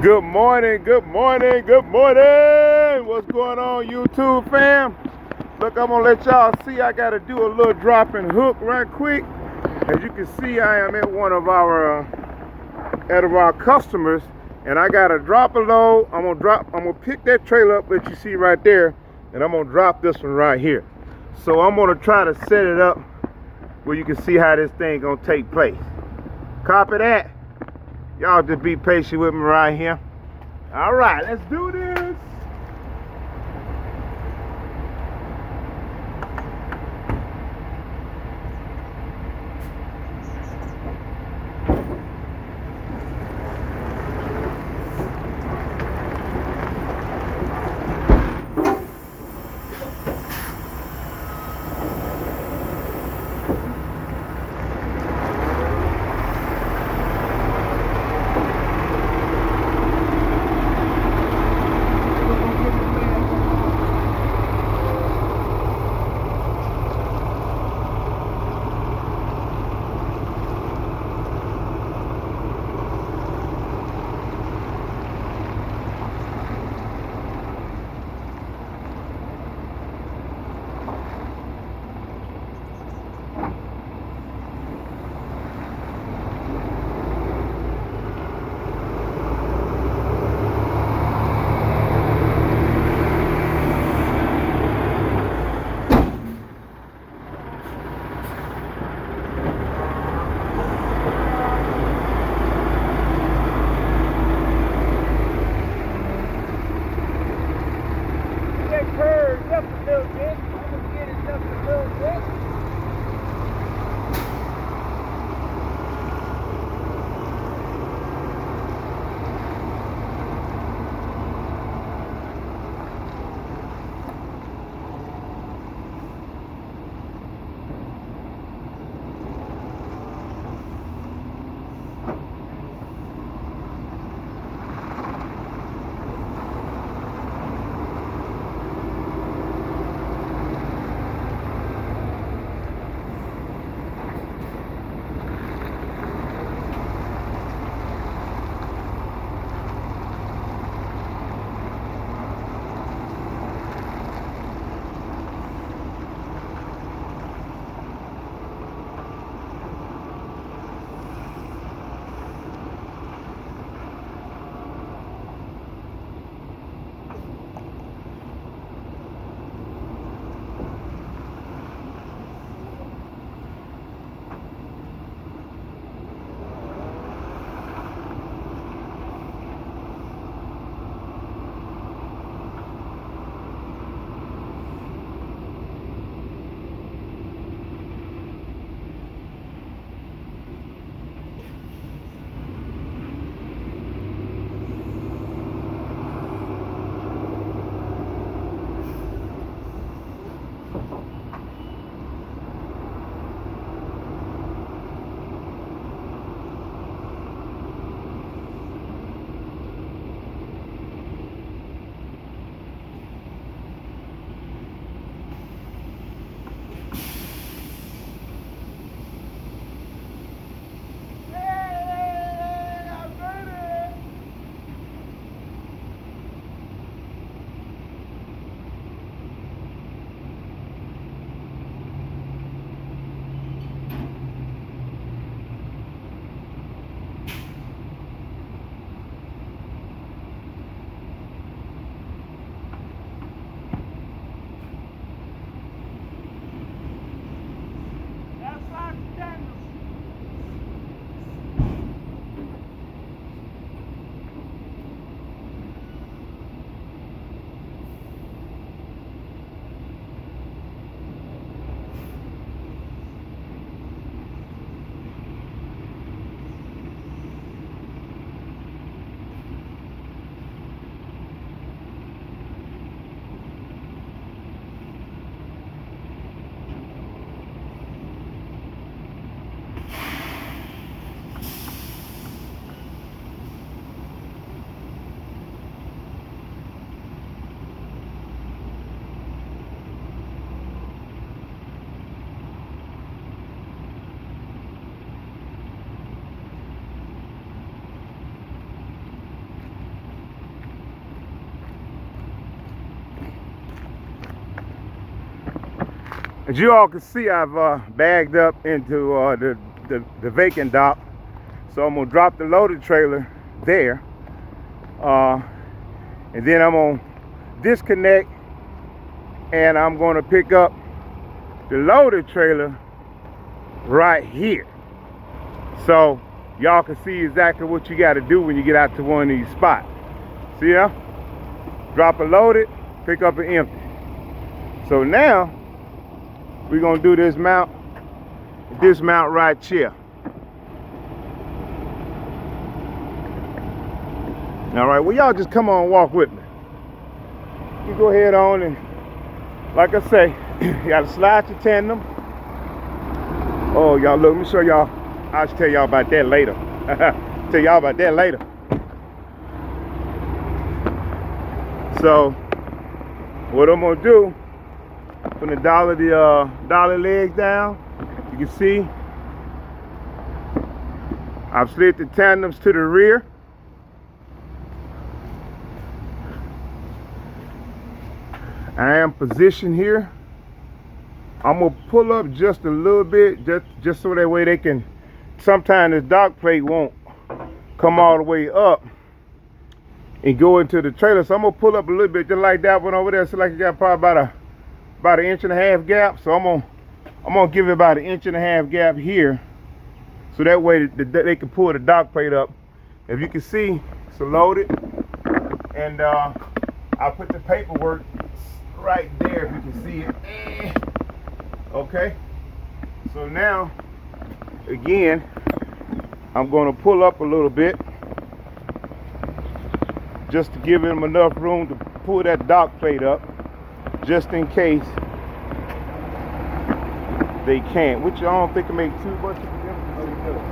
Good morning, good morning, good morning. What's going on, YouTube fam? Look, I'm gonna let y'all see. I gotta do a little drop and hook right quick. As you can see, I am at one of our customers, and I gotta drop a load. I'm gonna pick that trailer up that you see right there, and I'm gonna drop this one right here. So I'm gonna try to set it up where you can see how this thing gonna take place. Copy that. Y'all just be patient with me right here. All right, let's do this. As you all can see, I've bagged up into the vacant dock. So I'm gonna drop the loaded trailer there. And then I'm gonna disconnect and I'm gonna pick up the loaded trailer right here. So y'all can see exactly what you gotta do when you get out to one of these spots. See ya? Drop a loaded, pick up an empty. So now we're gonna do this mount right here. All right, well, y'all just come on and walk with me. You go ahead on and, like I say, you gotta slide your tandem. Oh, y'all, look, let me show y'all. I'll tell y'all about that later. Tell y'all about that later. So, what I'm gonna do, from the dolly legs down, you can see, I've slid the tandems to the rear. I am positioned here. I'm gonna pull up just a little bit, just so that way they can, sometimes this dock plate won't come all the way up and go into the trailer. So I'm gonna pull up a little bit, just like that one over there. So like you got probably about an 1.5 inch gap. So I'm gonna give it about an 1.5 inch gap here, so that way they can pull the dock plate up. If you can see, it's loaded, and I'll put the paperwork right there if you can see it. Okay, so now again I'm going to pull up a little bit just to give them enough room to pull that dock plate up, just in case they can't, which I don't think it makes too much of a difference.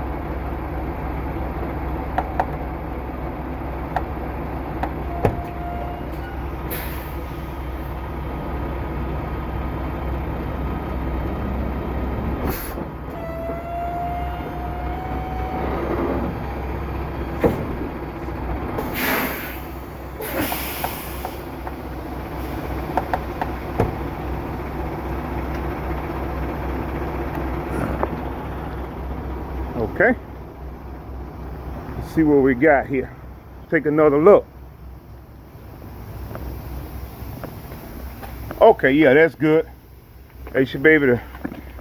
Okay, let's see what we got here. Take another look. Okay, yeah, that's good. They should be able to,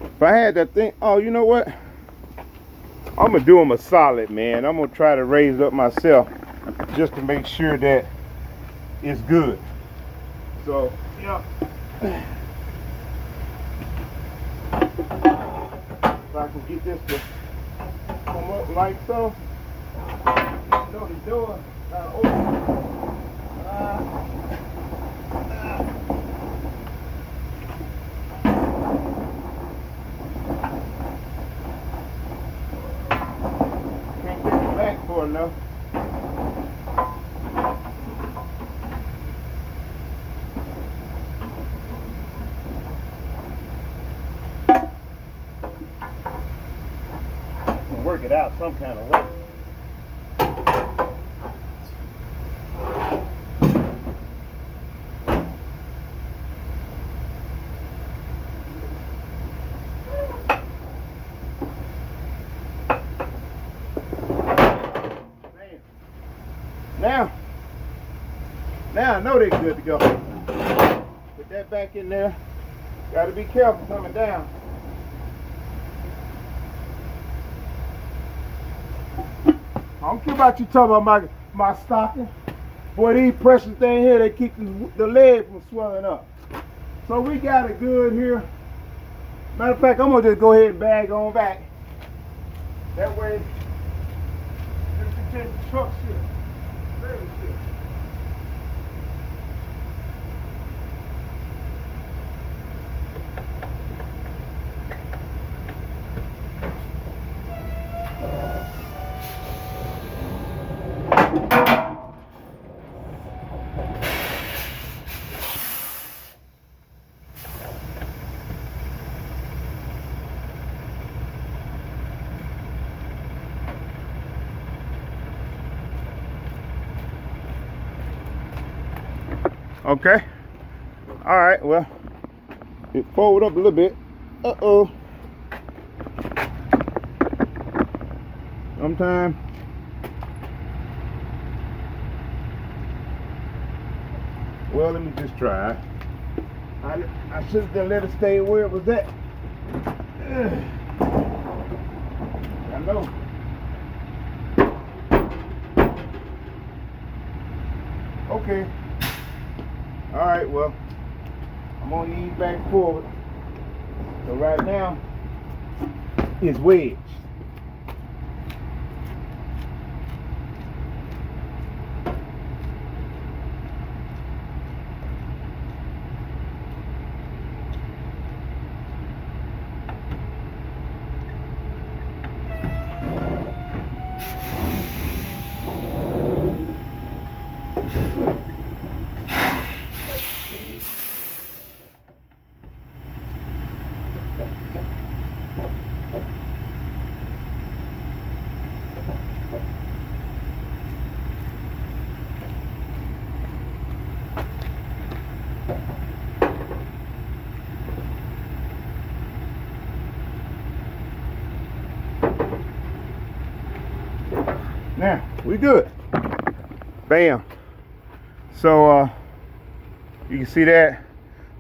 if I had that thing, oh, you know what? I'm gonna do them a solid, man. I'm gonna try to raise it up myself just to make sure that it's good. So, yeah. If I can get this to come up like so. You know the door not open. Can't get it back for enough. Work it out some kind of way. Now I know they're good to go. Put that back in there. Gotta be careful coming down. I don't care about you talking about my stocking. Boy, these precious things here, they keep the leg from swelling up. So we got it good here. Matter of fact, I'm gonna just go ahead and bag on back. That way, just in case the truck shit. Very shit. Okay. All right. Well, it folded up a little bit. Uh-oh. Sometime. Well, let me just try. I should have let it stay where it was at. I know. Okay. All right, well, I'm gonna ease back forward. So right now, it's wedged. Now, we good. Bam. So, you can see that.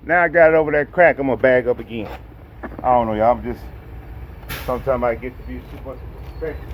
Now I got it over that crack. I'm going to bag up again. I don't know, y'all. I'm just, sometimes I get to be too much of a respect.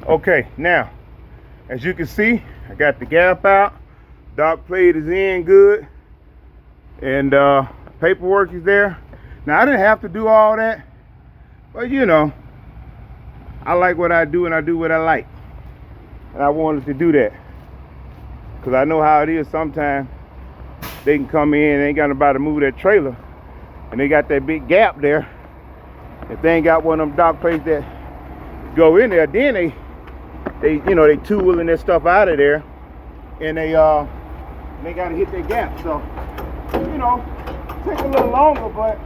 Okay, now, as you can see, I got the gap out. Dock plate is in good. And paperwork is there. Now, I didn't have to do all that. But, you know, I like what I do and I do what I like. And I wanted to do that. Because I know how it is sometimes. They can come in and ain't got nobody to move that trailer. And they got that big gap there. If they ain't got one of them dock plates that go in there, then they two-wheeling their stuff out of there, and they got to hit their gap. So, you know, take a little longer, but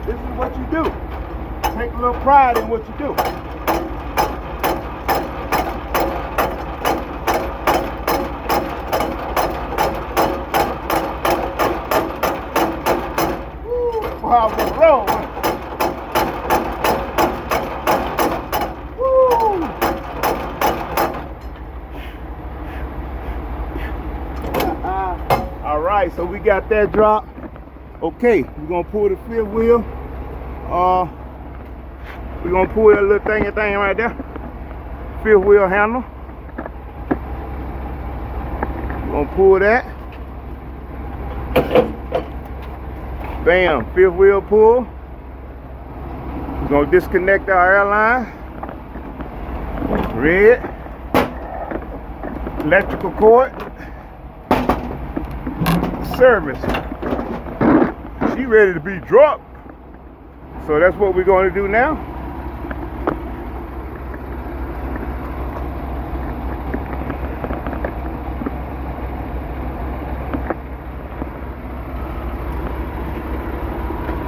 this is what you do. Take a little pride in what you do. Woo, wow, the road. Alright, so we got that drop. Okay, we're gonna pull the fifth wheel. We're gonna pull that little thing right there. Fifth wheel handle. We're gonna pull that. Bam, fifth wheel pull. We're gonna disconnect our airline. Red. Electrical cord. Service. She ready to be dropped. So that's what we're going to do now.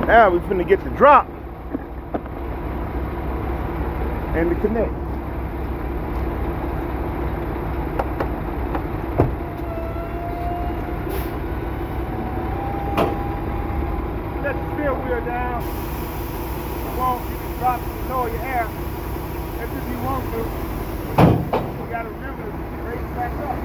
Now we're finna get the drop and the connect. Wheel down. You won't, you can drop it and lower your air. That's if you want to. You gotta remember to raise it back up.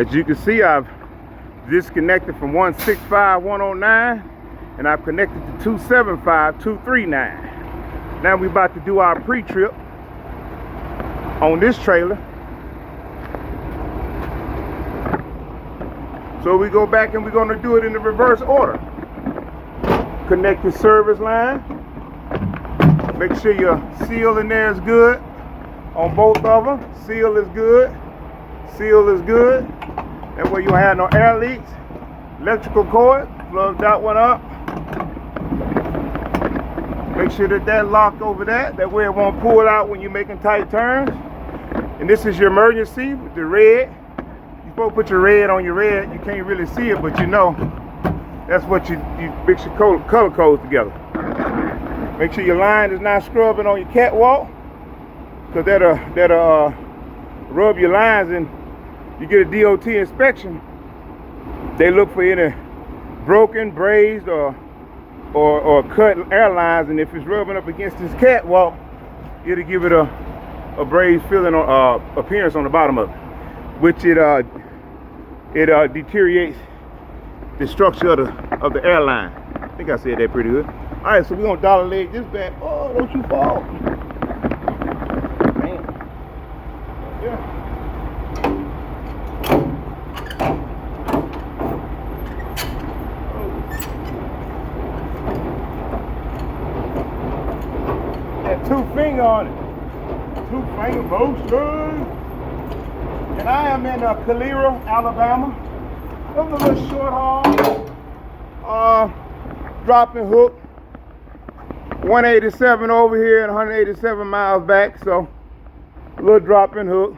As you can see, I've disconnected from 165.109 and I've connected to 275.239. Now we're about to do our pre-trip on this trailer. So we go back and we're going to do it in the reverse order. Connect the service line. Make sure your seal in there is good on both of them. Seal is good. Seal is good. That way you don't have no air leaks. Electrical cord, plug that one up. Make sure that locked over that. That way it won't pull out when you're making tight turns. And this is your emergency with the red. You're supposed to put your red on your red. You can't really see it, but you know that's what you mix your color codes together. Make sure your line is not scrubbing on your catwalk, because that'll rub your lines, and you get a DOT inspection. They look for any broken, brazed, or cut airlines, and if it's rubbing up against this catwalk, it'll give it a brazed feeling or appearance on the bottom of it, which it deteriorates the structure of the airline. I think I said that pretty good. All right, so we're gonna dollar leg this back. Oh, don't you fall. Man. Yeah. That 2 finger on it. 2 finger motion. And I am in Calera, Alabama. It was a little short haul, dropping hook, 187 over here and 187 miles back, so a little dropping hook.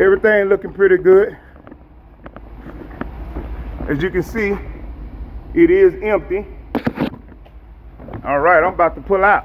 Everything looking pretty good. As you can see, it is empty. All right, I'm about to pull out.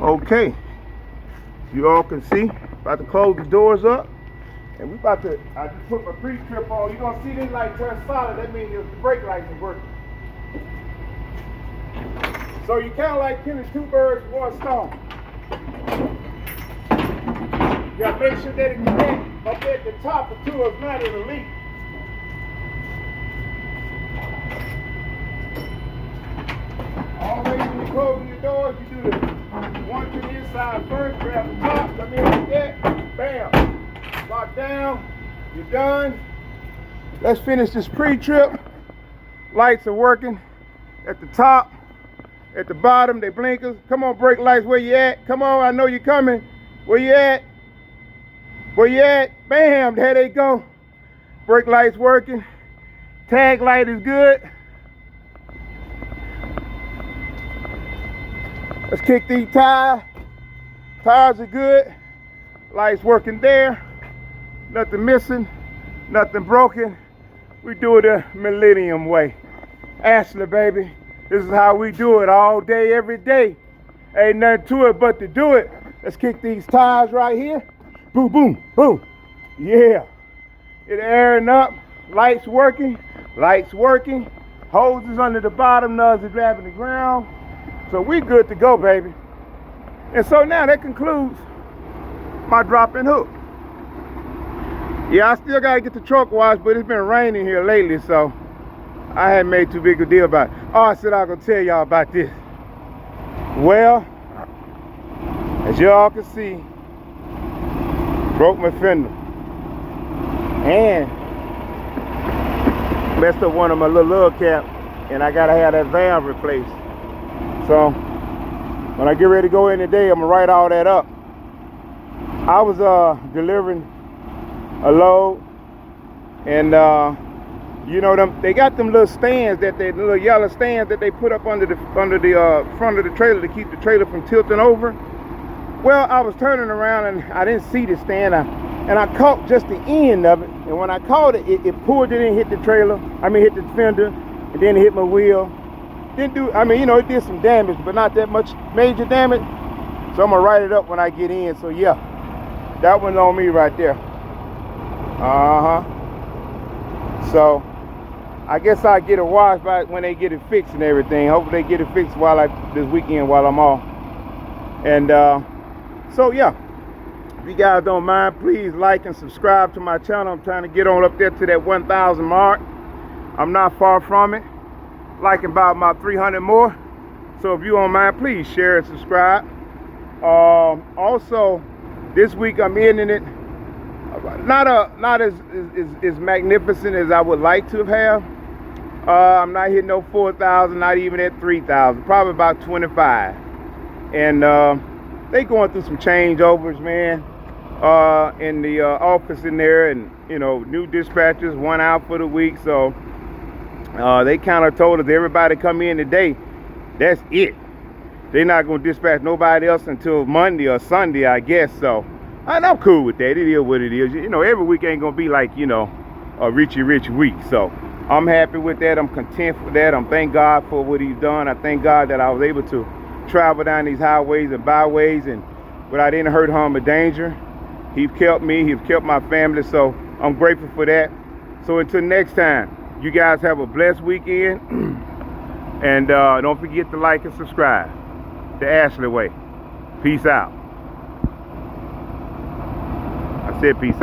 Okay, you all can see, about to close the doors up, and we about to, I just put my pre-trip on. You're gonna see this light turn solid, that means the brake lights are working. So you kind of like killing 2 birds with 1 stone. You gotta make sure that it connects up at the top of 2 is not in a leak. Always when you're closing your doors, you do the 1 to the inside first, grab the top, come in like that, bam, lock down, you're done. Let's finish this pre-trip. Lights are working at the top, at the bottom, they blinkers. Come on, brake lights, where you at? Come on, I know you're coming. Where you at? Where you at? Bam, there they go. Brake lights working. Tag light is good. Let's kick these tires. Tires are good. Lights working there. Nothing missing. Nothing broken. We do it the Millennium way. Ashley, baby. This is how we do it all day, every day. Ain't nothing to it but to do it. Let's kick these tires right here. Boom, boom, boom. Yeah. It airing up. Lights working. Lights working. Hoses under the bottom. Nuts are grabbing the ground. So we good to go, baby. And so now that concludes my drop-in hook. Yeah, I still gotta get the truck washed, but it's been raining here lately, so I hadn't made too big a deal about it. Oh, I said I was gonna tell y'all about this. Well, as y'all can see, broke my fender and messed up one of my little lug cap, and I gotta have that valve replaced. So when I get ready to go in today, I'm gonna write all that up. I was delivering a load, and you know them, they got them little stands that the little yellow stands that they put up under the front of the trailer to keep the trailer from tilting over. Well, I was turning around and I didn't see the stand, and I caught just the end of it. And when I caught it, it pulled it in, hit the trailer. I mean, hit the fender, and then it hit my wheel. Didn't do, I mean, you know, it did some damage, but not that much major damage. So I'm gonna write it up when I get in. So yeah, that one's on me right there. So I guess I'll get it washed by when they get it fixed and everything. Hopefully they get it fixed this weekend while I'm off. And so yeah, if you guys don't mind, please like and subscribe to my channel. I'm trying to get on up there to that 1,000 mark. I'm not far from it, like about my 300 more. So if you don't mind, please share and subscribe. Also, this week I'm ending it not as magnificent as I would like to have. I'm not hitting no 4,000, not even at 3,000, probably about 25. And they going through some changeovers, man, in the office in there, and you know, new dispatchers, one out for the week. So they kind of told us everybody come in today, that's it. They're not going to dispatch nobody else until Monday or Sunday, I guess. So, and I'm cool with that. It is what it is. You know, every week ain't going to be like, you know, a Richie Rich week. So I'm happy with that. I'm content with that. I'm thank God for what he's done. I thank God that I was able to travel down these highways and byways and without any hurt, harm, or danger. He's kept me. He's kept my family. So I'm grateful for that. So until next time, you guys have a blessed weekend. And don't forget to like and subscribe. The Ashley Way. Peace out. I said peace out.